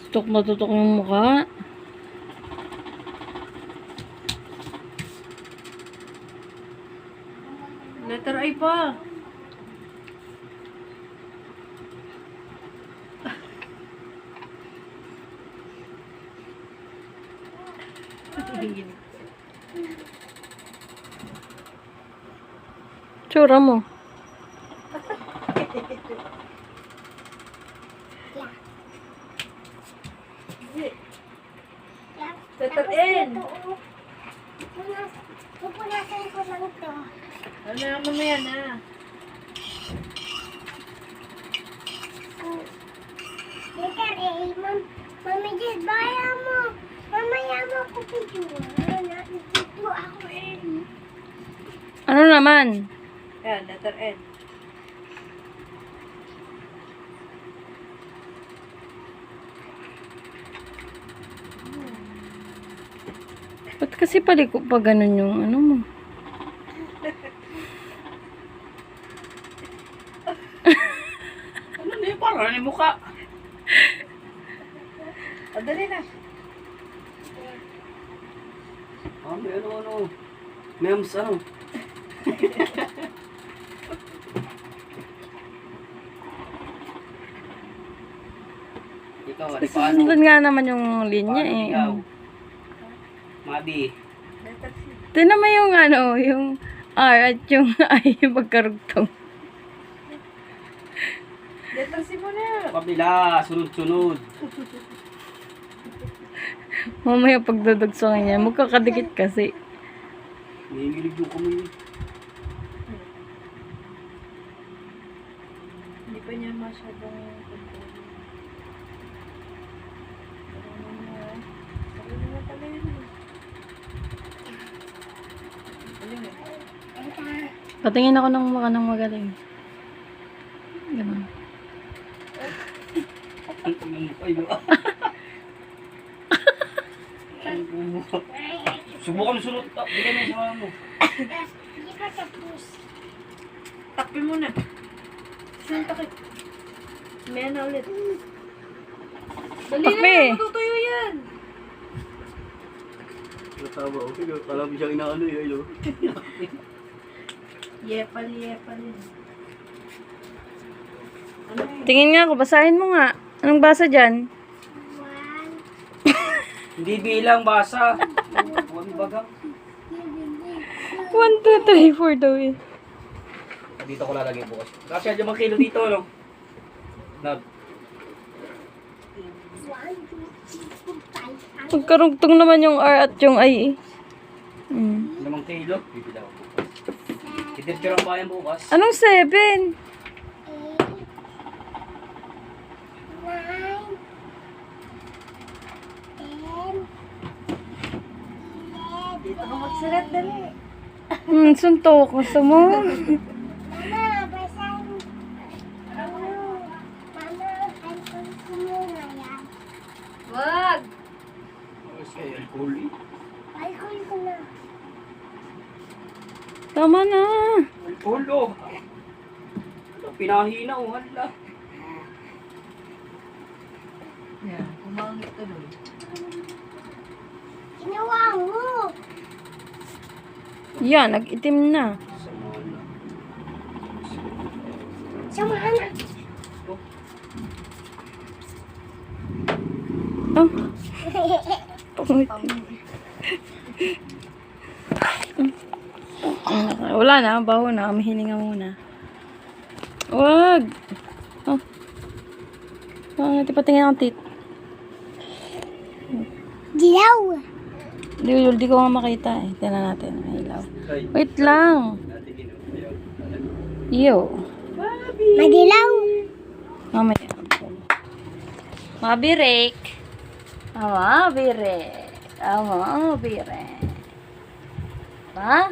Tutok na tutok yung mukha. Letter I pa. Tsura mo. Letter N. Pupunasan ko lang ito. Ano na, mamaya na. Letter A, Mami Jess, baya mo. Mamaya mo ako picture. Dito ako eh. Ano naman? Yan, letter N. Ba't kasi paliko pa ganun yung ano mo? Ano na yun? Parang yung mukha. Dali na. Ano. Mems, ano? Ikaw, ano paano? Sunod nga naman yung linya Paano eh. ikaw? Mabi. Letter C. Tinan mo yung ano, yung R at yung I magkarugtong. Letter C mo na. Kabila, sunod-sunod. Mamaya pagdadagsangin niya, magkakadikit kasi. Nangingilig yung kamay. Hindi pa niya masyadong control. Sarili mo pala yun. Galing eh. Patingin ako ng mukha ng magaling. Ganun. Ang tingnan mo kayo. Subukan mo sunod. Bigyan mo yung sama mo. Hindi pa tapos. Takpin mo na. Saan takip? Maya na ulit. Dali Takpi. na, matutuyo yan. Natama ako. Kala mo siyang inaano yun. Yepal yun. Ano yun? Tingin nga ako, basahin mo nga. Anong basa dyan? 1, Hindi bilang basa. Huwag bagang. 1, 2, 3, 4 daw eh. Dito ko lalagay bukas. Kasi yung mga kilo dito, no? Nag. 1, 2, 3, 4, 5. Magkarugtong naman yung R at yung I eh. Limang kilo. Bibila ko bukas. Idirtira ang bayan bukas. Anong 7? 8, 9, 10, 11. Dito ka magsirat, dali. Suntok. Gusto mo? Mama, basahin. Mama, alcohol ko muna yan. Wag! Kasi alcohol eh. Alcohol ko na. Tama na. Alcohol oh. Ano, pinahina oh. Hala. Yan, kumangit tuloy. Ginawa mo. Yan, nag-itim na. Samahan na. Oh. Pangitim. Wala na, baho na. Mahininga muna. Wag! Oh. Pangit, patingin ang tit. Dilaw. Di ko nga makita eh. Tignan natin. May ilaw. Wait lang. Yo. Madilaw. Mamaya. Mabirek. Mabirek. Mabirek. Ha?